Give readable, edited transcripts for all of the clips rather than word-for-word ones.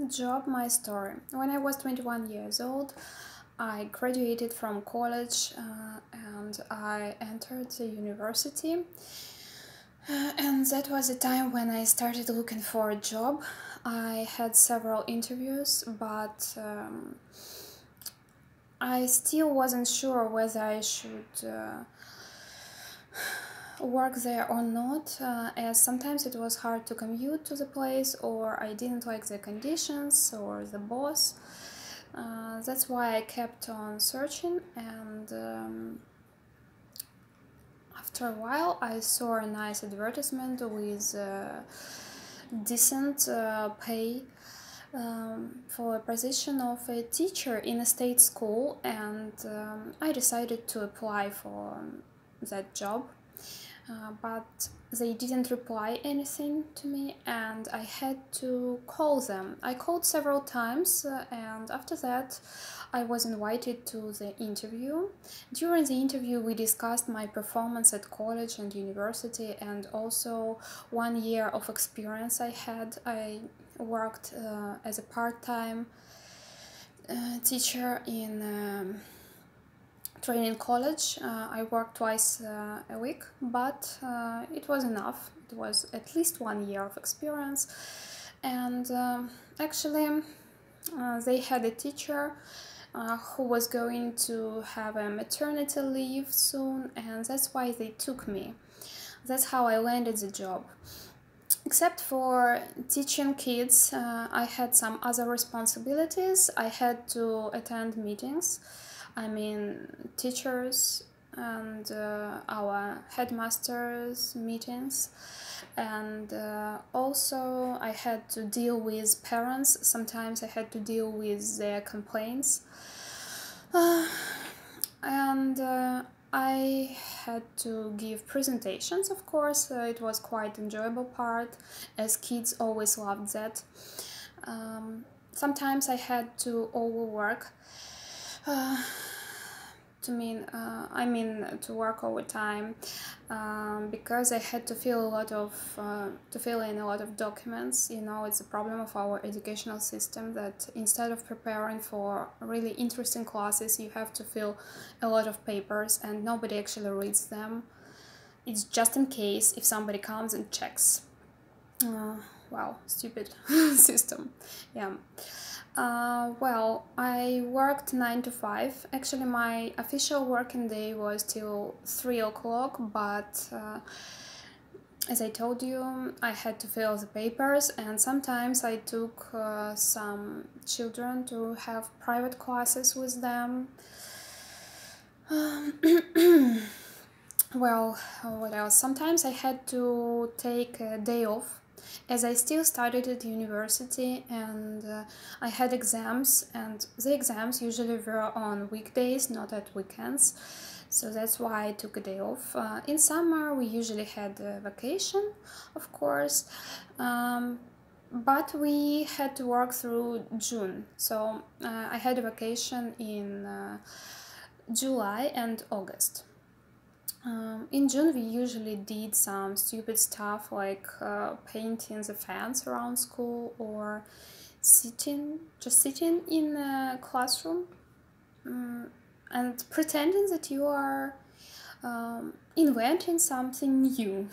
job, my story. When I was 21 years old, I graduated from college and I entered the university. And that was the time when I started looking for a job. I had several interviews, but I still wasn't sure whether I should work there or not, as sometimes it was hard to commute to the place, or I didn't like the conditions or the boss. That's why I kept on searching, and after a while I saw a nice advertisement with decent pay for a position of a teacher in a state school, and I decided to apply for that job. But they didn't reply anything to me, and I had to call them. I called several times, and after that I was invited to the interview. During the interview we discussed my performance at college and university, and also 1 year of experience I had. I worked as a part-time teacher in training college. I worked twice a week, but it was enough. It was at least 1 year of experience, and actually they had a teacher who was going to have a maternity leave soon, and that's why they took me. That's how I landed the job. Except for teaching kids, I had some other responsibilities. I had to attend meetings. I mean, teachers and our headmasters' meetings, and also I had to deal with parents. Sometimes I had to deal with their complaints, and I had to give presentations, of course. It was quite enjoyable part, as kids always loved that. Sometimes I had to overwork. To work overtime, because I had to fill in a lot of documents. You know, it's a problem of our educational system that instead of preparing for really interesting classes, you have to fill a lot of papers, and nobody actually reads them. It's just in case if somebody comes and checks. Wow, stupid system. Yeah. Well, I worked 9 to 5. Actually, my official working day was till 3 o'clock, but as I told you, I had to fill the papers, and sometimes I took some children to have private classes with them. Well, what else? Sometimes I had to take a day off, as I still studied at university, and I had exams, and the exams usually were on weekdays, not at weekends, so that's why I took a day off. In summer we usually had a vacation, of course, but we had to work through June, so I had a vacation in July and August. In June we usually did some stupid stuff like painting the fence around school, or just sitting in a classroom and pretending that you are inventing something new,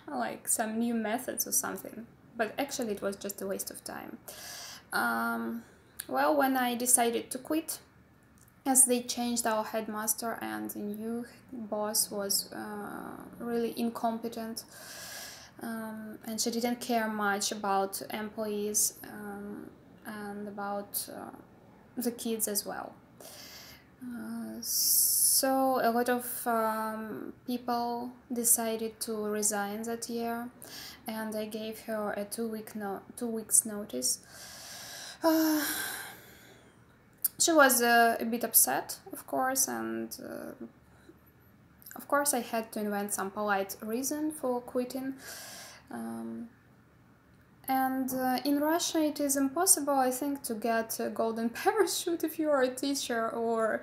like some new methods or something. But actually it was just a waste of time. Well, when I decided to quit, as they changed our headmaster and the new boss was really incompetent, and she didn't care much about employees and about the kids as well. So a lot of people decided to resign that year, and I gave her a 2 weeks notice. She was a bit upset, of course, and of course I had to invent some polite reason for quitting. And in Russia it is impossible, I think, to get a golden parachute if you are a teacher, or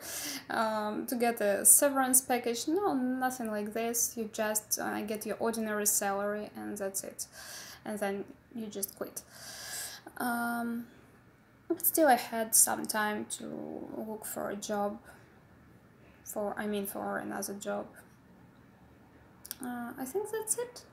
to get a severance package. No, nothing like this. You just get your ordinary salary and that's it. And then you just quit. Um, but still, I had some time to look for a job, for another job. I think that's it.